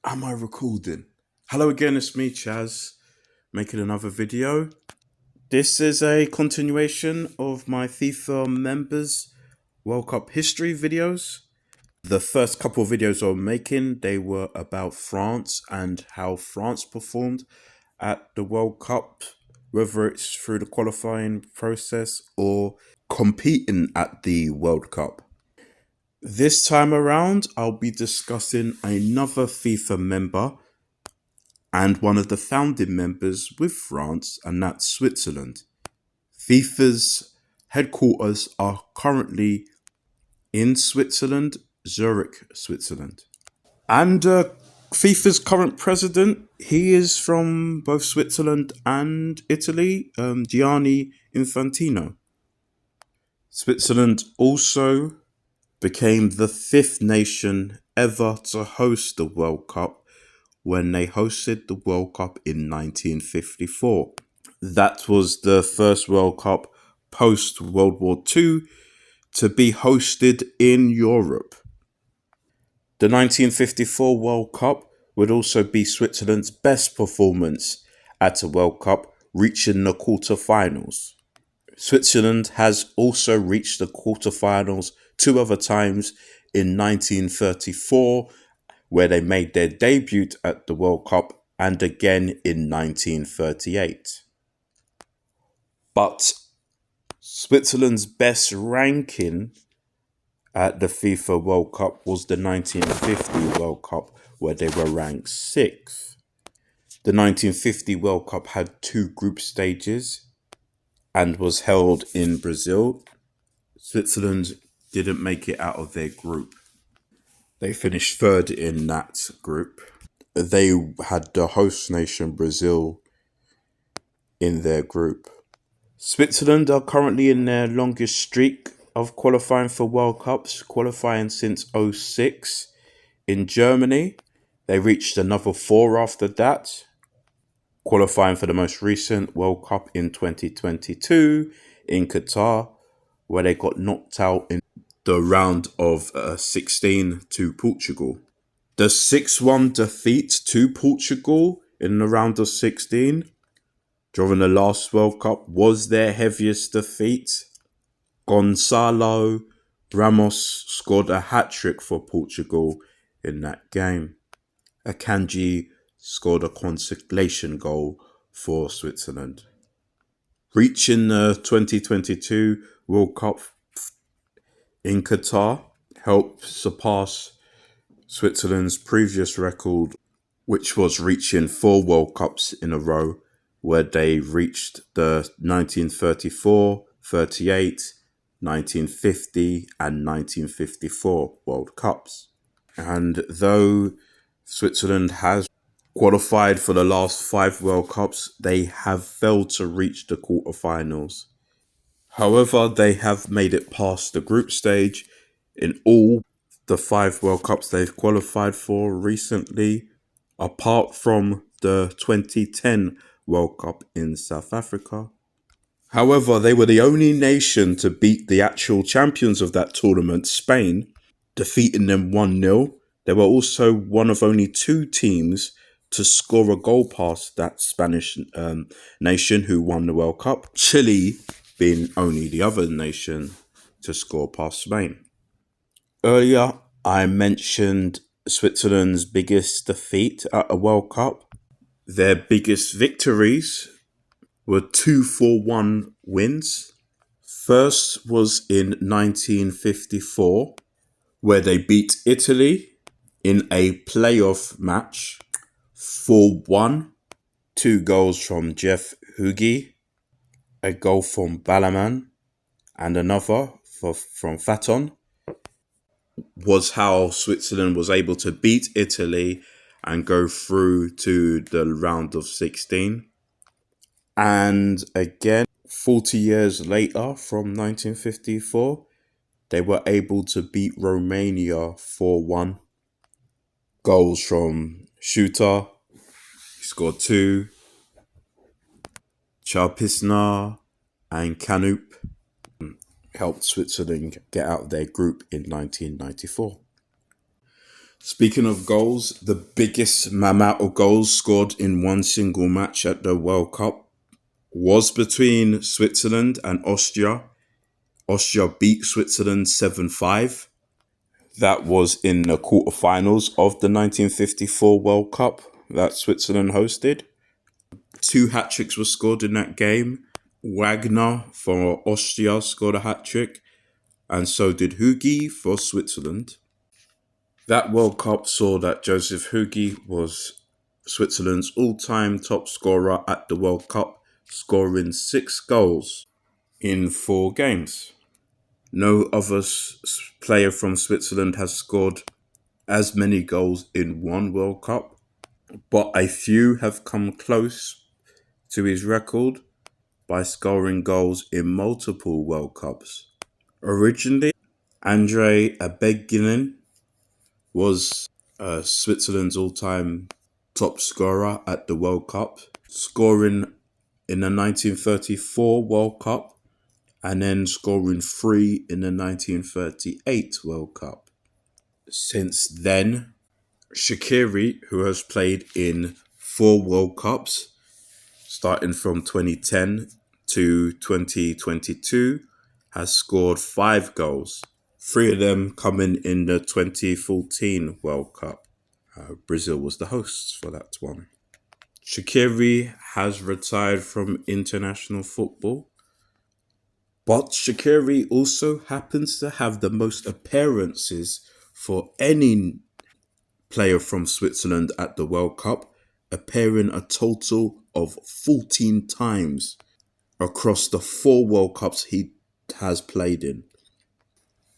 Am I recording? Hello again, it's me, Chaz, making another video. This is a continuation of my FIFA members World Cup history videos. The first couple of videos I'm making, they were about France and how France performed at the World Cup, whether it's through the qualifying process or competing at the World Cup. This time around, I'll be discussing another FIFA member and one of the founding members with France, and that's Switzerland. FIFA's headquarters are currently in Switzerland, Zurich, Switzerland. And FIFA's current president, he is from both Switzerland and Italy, Gianni Infantino. Switzerland also became the fifth nation ever to host the World Cup when they hosted the World Cup in 1954. That was the first World Cup post World War II to be hosted in Europe. The 1954 World Cup would also be Switzerland's best performance at a World Cup, reaching the quarterfinals. Switzerland has also reached the quarterfinals two other times in 1934, where they made their debut at the World Cup, and again in 1938. But Switzerland's best ranking at the FIFA World Cup was the 1950 World Cup, where they were ranked 6th. The 1950 World Cup had two group stages and was held in Brazil. Switzerland didn't make it out of their group. They finished third in that group. They had the host nation, Brazil, in their group. Switzerland are currently in their longest streak of qualifying for World Cups, qualifying since 2006 in Germany. They reached another 4 after that, qualifying for the most recent World Cup in 2022 in Qatar, where they got knocked out in the round of 16 to Portugal. The 6-1 defeat to Portugal in the round of 16 during the last World Cup was their heaviest defeat. Gonçalo Ramos scored a hat-trick for Portugal in that game. Akanji scored a consolation goal for Switzerland. Reaching the 2022 World Cup in Qatar helped surpass Switzerland's previous record, which was reaching 4 World Cups in a row, where they reached the 1934, 38, 1950 and 1954 World Cups. And though Switzerland has qualified for the last 5 World Cups, they have failed to reach the quarterfinals. However, they have made it past the group stage in all the 5 World Cups they've qualified for recently, apart from the 2010 World Cup in South Africa. However, they were the only nation to beat the actual champions of that tournament, Spain, defeating them 1-0. They were also one of only 2 teams to score a goal past that Spanish nation who won the World Cup, Chile being only the other nation to score past Spain. Earlier, I mentioned Switzerland's biggest defeat at a World Cup. Their biggest victories were 2-1 wins. First was in 1954, where they beat Italy in a playoff match 4-1. 2 goals from Jeff Huggie, a goal from Ballerman, and another from Faton, was how Switzerland was able to beat Italy and go through to the round of 16. And again, 40 years later, from 1954, they were able to beat Romania 4-1. Goals from Shooter, he scored 2, Charpisnar and Kanup helped Switzerland get out of their group in 1994. Speaking of goals, the biggest amount of goals scored in one single match at the World Cup was between Switzerland and Austria. Austria beat Switzerland 7-5. That was in the quarterfinals of the 1954 World Cup that Switzerland hosted. Two hat tricks were scored in that game. Wagner for Austria scored a hat trick, and so did Hugi for Switzerland. That World Cup saw that Joseph Hugi was Switzerland's all-time top scorer at the World Cup, scoring 6 goals in 4 games. No other player from Switzerland has scored as many goals in one World Cup, but a few have come close to his record by scoring goals in multiple World Cups. Originally, Andre Abegilin was Switzerland's all-time top scorer at the World Cup, scoring in the 1934 World Cup and then scoring 3 in the 1938 World Cup. Since then, Shaqiri, who has played in 4 World Cups, starting from 2010 to 2022, has scored 5 goals. 3 of them coming in the 2014 World Cup. Brazil was the hosts for that one. Shaqiri has retired from international football, but Shaqiri also happens to have the most appearances for any player from Switzerland at the World Cup, appearing a total of 14 times across the 4 World Cups he has played in.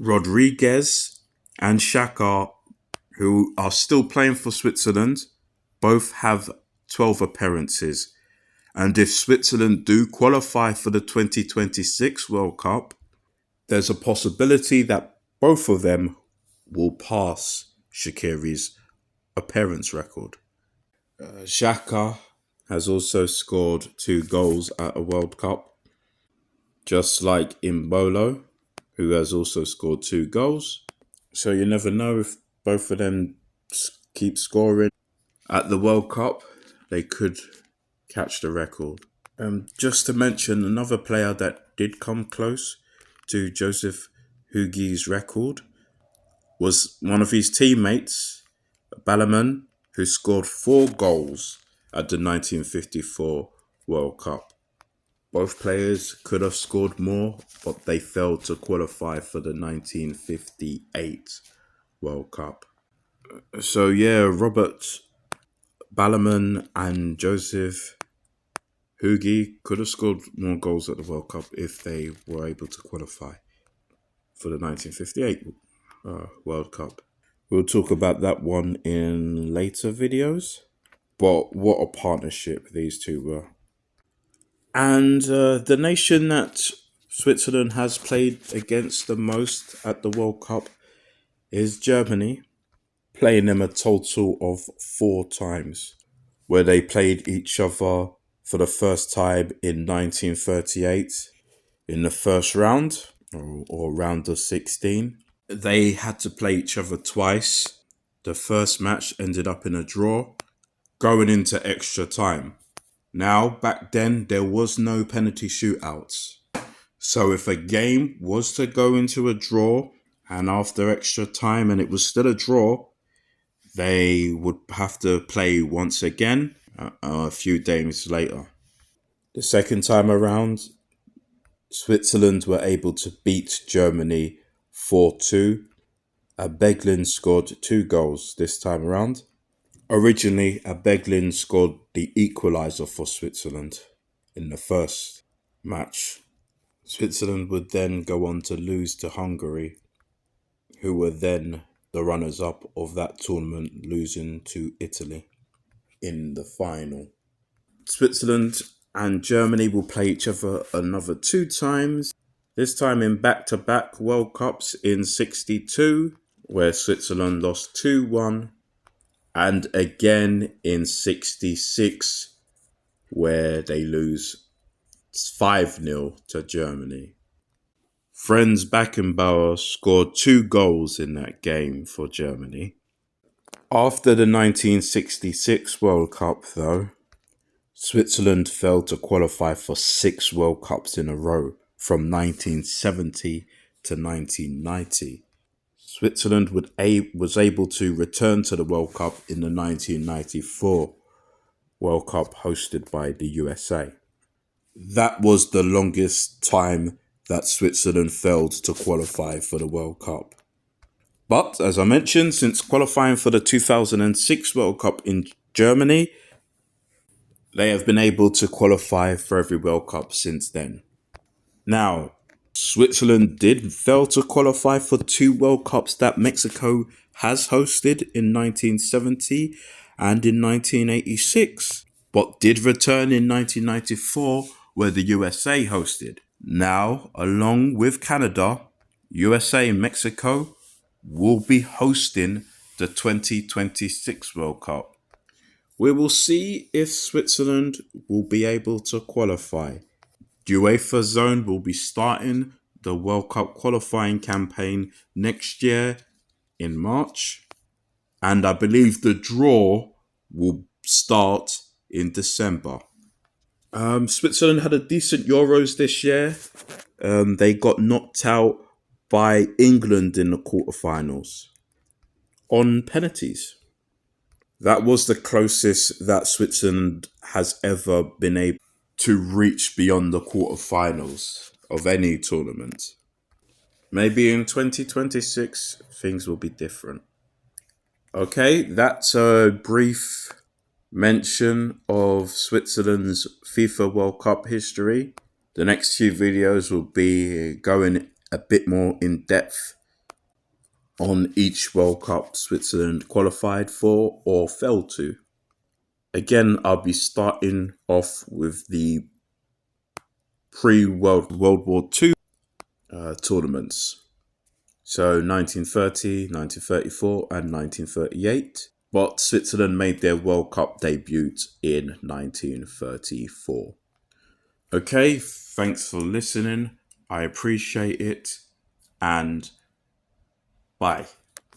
Rodriguez and Xhaka, who are still playing for Switzerland, both have 12 appearances. And if Switzerland do qualify for the 2026 World Cup, there's a possibility that both of them will pass Shaqiri's appearance record. Xhaka has also scored 2 goals at a World Cup, just like Imbolo, who has also scored 2 goals. So you never know if both of them keep scoring at the World Cup, they could catch the record. Just to mention another player that did come close to Joseph Hugi's record was one of his teammates, Ballerman, who scored 4 goals at the 1954 World Cup. Both players could have scored more, but they failed to qualify for the 1958 World Cup. So yeah, Robert Ballerman and Joseph Hugi could have scored more goals at the World Cup if they were able to qualify for the 1958 World Cup. We'll talk about that one in later videos. But what a partnership these two were. And the nation that Switzerland has played against the most at the World Cup is Germany, playing them a total of 4 times, where they played each other for the first time in 1938 in the first round, or round of 16. They had to play each other twice. The first match ended up in a draw, going into extra time. Now, back then, there was no penalty shootouts. So if a game was to go into a draw and after extra time and it was still a draw, they would have to play once again a few days later. The second time around, Switzerland were able to beat Germany 4-2. Beglin scored 2 goals this time around. Originally, Beglin scored the equaliser for Switzerland in the first match. Switzerland would then go on to lose to Hungary, who were then the runners-up of that tournament, losing to Italy in the final. Switzerland and Germany will play each other another 2 times, this time in back-to-back World Cups in 62, where Switzerland lost 2-1, and again in 66, where they lose 5-0 to Germany. Franz Beckenbauer scored 2 goals in that game for Germany. After the 1966 World Cup, though, Switzerland failed to qualify for 6 World Cups in a row from 1970 to 1990. Switzerland was able to return to the World Cup in the 1994 World Cup hosted by the USA. That was the longest time that Switzerland failed to qualify for the World Cup. But as I mentioned, since qualifying for the 2006 World Cup in Germany, they have been able to qualify for every World Cup since then. Now, Switzerland did fail to qualify for 2 World Cups that Mexico has hosted in 1970 and in 1986, but did return in 1994 where the USA hosted. Now, along with Canada, USA and Mexico will be hosting the 2026 World Cup. We will see if Switzerland will be able to qualify. The UEFA Zone will be starting the World Cup qualifying campaign next year in March, and I believe the draw will start in December. Switzerland had a decent Euros this year. They got knocked out by England in the quarterfinals on penalties. That was the closest that Switzerland has ever been able to reach beyond the quarterfinals of any tournament. Maybe in 2026, things will be different. Okay, that's a brief mention of Switzerland's FIFA World Cup history. The next few videos will be going a bit more in depth on each World Cup Switzerland qualified for or failed to. Again, I'll be starting off with the pre-World War II tournaments. So 1930, 1934 and 1938. But Switzerland made their World Cup debut in 1934. Okay, thanks for listening. I appreciate it. And bye.